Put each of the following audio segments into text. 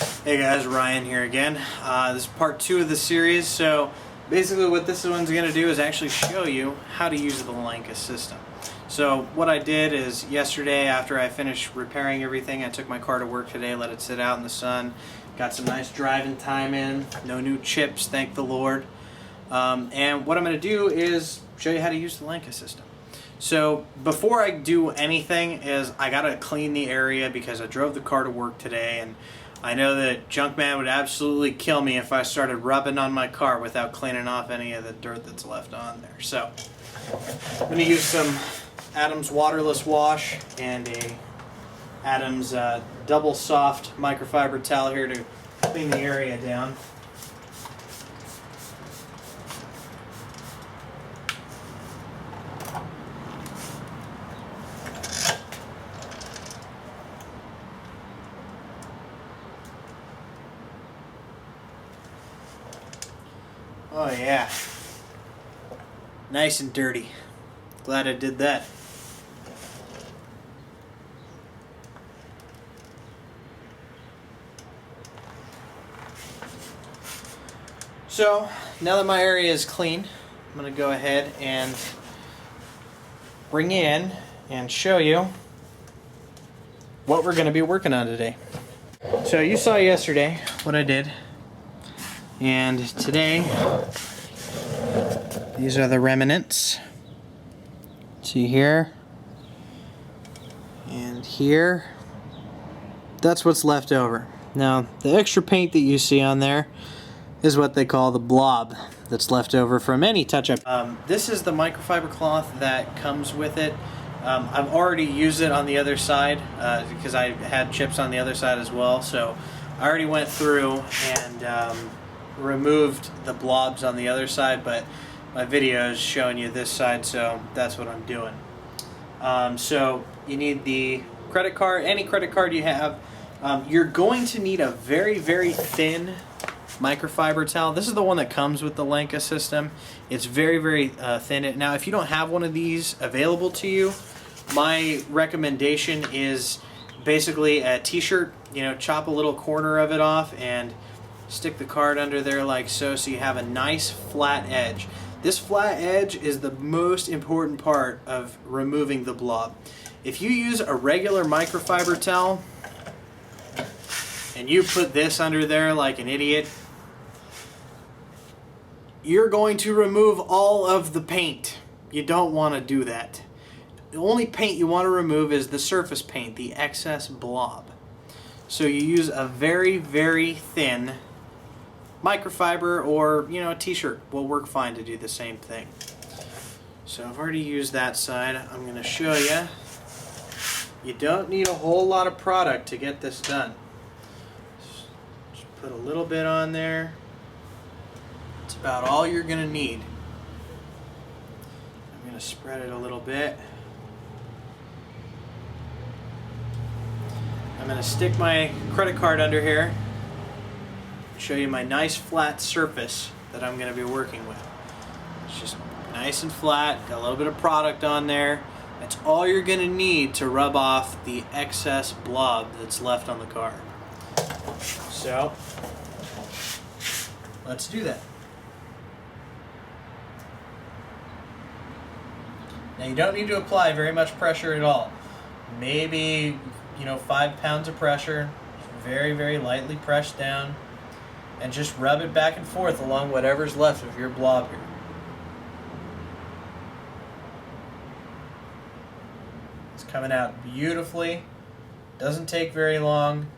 Hey guys, Ryan here again. This is part 2 of the series. So basically what this one's going to do is actually show you how to use the Langka system. So what I did is yesterday after I finished repairing everything, I took my car to work today, let it sit out in the sun, got some nice driving time in, no new chips, thank the Lord. And what I'm going to do is show you how to use the Langka system. So before I do anything is I got to clean the area because I drove the car to work today, and I know that Junkman would absolutely kill me if I started rubbing on my car without cleaning off any of the dirt that's left on there. So I'm going to use some Adams waterless wash and a Adams double soft microfiber towel here to clean the area down. Oh yeah, nice and dirty. Glad I did that. So now that my area is clean, I'm going to go ahead and bring you in and show you what we're going to be working on today. So you saw yesterday what I did. And today, these are the remnants. See here and here. That's what's left over. Now, the extra paint that you see on there is what they call the blob that's left over from any touch-up. This is the microfiber cloth that comes with it. I've already used it on the other side because I had chips on the other side as well. So I already went through and removed the blobs on the other side, but my video is showing you this side, so that's what I'm doing. So you need the credit card, any credit card you have. You're going to need a very, very thin microfiber towel. This is the one that comes with the Langka system. It's very, very thin. Now, if you don't have one of these available to you, my recommendation is basically a t-shirt. You know, chop a little corner of it off and stick the card under there like so, so you have a nice flat edge. This flat edge is the most important part of removing the blob. If you use a regular microfiber towel and you put this under there like an idiot, you're going to remove all of the paint. You don't want to do that. The only paint you want to remove is the surface paint, the excess blob. So you use a very, very thin microfiber, or a t-shirt will work fine to do the same thing. So I've already used that side. I'm going to show you. You don't need a whole lot of product to get this done. Just put a little bit on there. It's about all you're going to need. I'm going to spread it a little bit. I'm going to stick my credit card under here. Show you my nice flat surface that I'm going to be working with. It's just nice and flat, got a little bit of product on there. That's all you're going to need to rub off the excess blob that's left on the car. So let's do that. Now you don't need to apply very much pressure at all. Maybe 5 pounds of pressure, very, very lightly pressed down. And just rub it back and forth along whatever's left of your blob here. It's coming out beautifully. Doesn't take very long.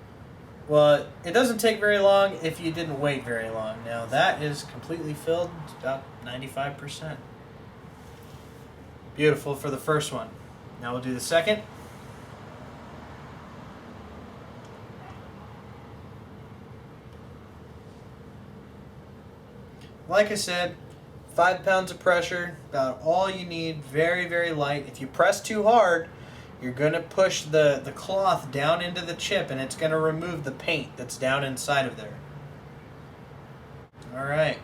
Well, it doesn't take very long if you didn't wait very long. Now that is completely filled. It's about 95%. Beautiful for the first one. Now we'll do the second. Like I said, 5 pounds of pressure, about all you need, very, very light. If you press too hard, you're going to push the cloth down into the chip, and it's going to remove the paint that's down inside of there. All right.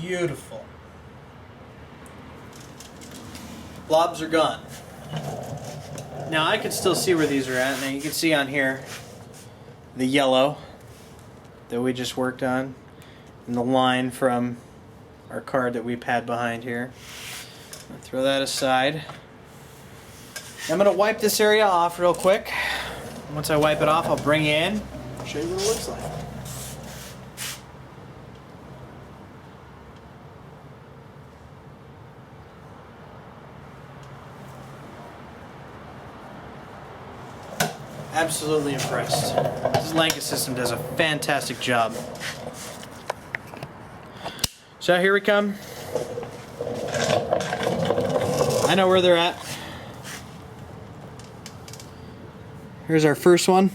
Beautiful. Blobs are gone. Now I can still see where these are at. Now you can see on here, the yellow that we just worked on, and the line from our card that we pad behind here. I'll throw that aside. I'm going to wipe this area off real quick. Once I wipe it off, I'll bring you in, show you what it looks like. Absolutely impressed. This Langka system does a fantastic job. So here we come. I know where they're at. Here's our first one.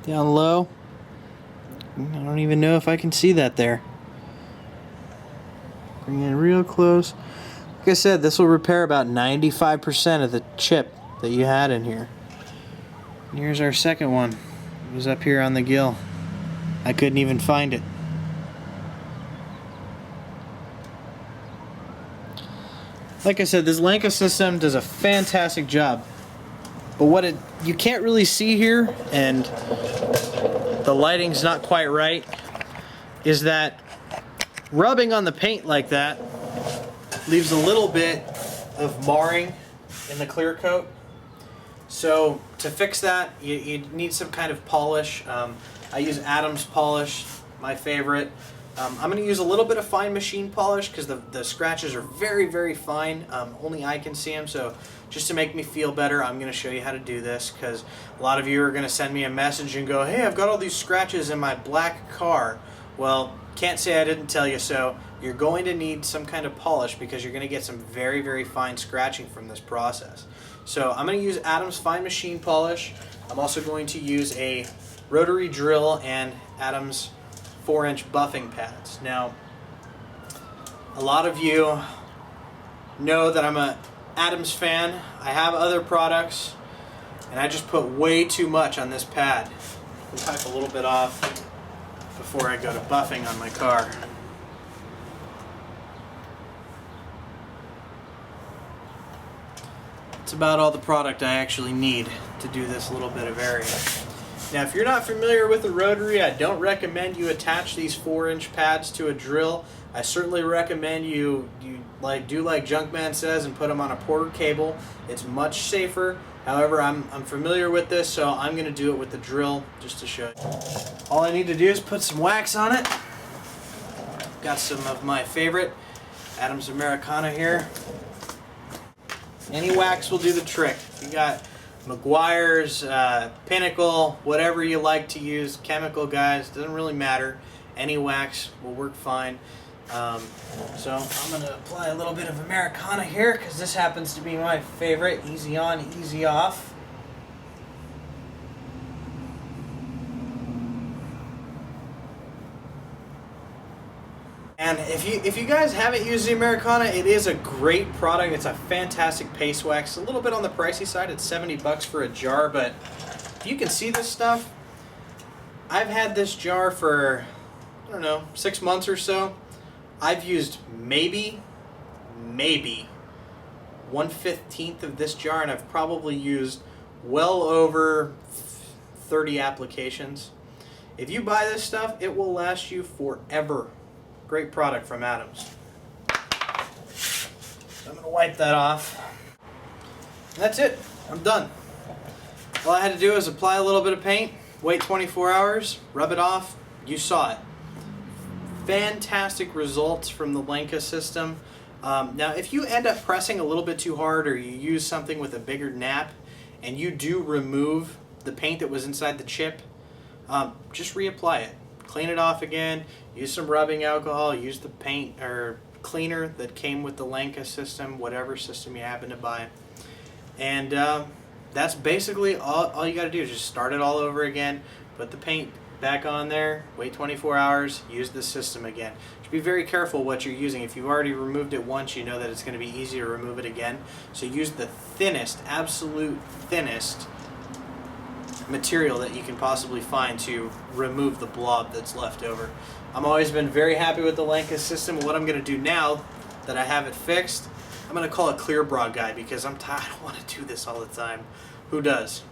Down low. I don't even know if I can see that there. Bring it in real close. Like I said, this will repair about 95% of the chip that you had in here. And here's our second one. It was up here on the gill. I couldn't even find it. Like I said, this Langka system does a fantastic job. But what you can't really see here, and the lighting's not quite right, is that rubbing on the paint like that leaves a little bit of marring in the clear coat. So to fix that, you need some kind of polish. I use Adam's polish, my favorite. I'm going to use a little bit of fine machine polish because the scratches are very, very fine. Only I can see them, so just to make me feel better, I'm going to show you how to do this, because a lot of you are going to send me a message and go, hey, I've got all these scratches in my black car. Well, can't say I didn't tell you so. You're going to need some kind of polish because you're going to get some very, very fine scratching from this process. So I'm going to use Adam's fine machine polish. I'm also going to use a rotary drill and Adam's 4-inch buffing pads. Now, a lot of you know that I'm a Adam's fan. I have other products, and I just put way too much on this pad. I'll wipe a little bit off before I go to buffing on my car. It's about all the product I actually need to do this little bit of area. Now, if you're not familiar with the rotary, I don't recommend you attach these 4-inch pads to a drill. I certainly recommend you do like Junkman says and put them on a Porter cable. It's much safer. However, I'm familiar with this, so I'm going to do it with the drill just to show you. All I need to do is put some wax on it. Got some of my favorite Adam's Americana here. Any wax will do the trick. You got McGuire's, Pinnacle, whatever you like to use, chemical guys, doesn't really matter. Any wax will work fine. So I'm going to apply a little bit of Americana here because this happens to be my favorite. Easy on, easy off. And if you guys haven't used the Americana, it is a great product. It's a fantastic paste wax. A little bit on the pricey side. It's 70 bucks for a jar, but if you can see this stuff, I've had this jar for, I don't know, 6 months or so. I've used maybe 1/15 of this jar, and I've probably used well over 30 applications. If you buy this stuff, it will last you forever. Great product from Adams. So I'm going to wipe that off. And that's it. I'm done. All I had to do was apply a little bit of paint, wait 24 hours, rub it off. You saw it. Fantastic results from the Langka system. Now, if you end up pressing a little bit too hard, or you use something with a bigger nap, and you do remove the paint that was inside the chip, just reapply it. Clean it off again, use some rubbing alcohol, use the paint or cleaner that came with the Langka system, whatever system you happen to buy. And that's basically all you got to do is just start it all over again, put the paint back on there, wait 24 hours, use the system again. Just be very careful what you're using. If you've already removed it once, you know that it's going to be easy to remove it again. So use the thinnest, absolute thinnest material that you can possibly find to remove the blob that's left over. I've always been very happy with the Langka system. What I'm going to do now that I have it fixed, I'm going to call it Clear Bra Guy because I'm tired. I don't want to do this all the time. Who does?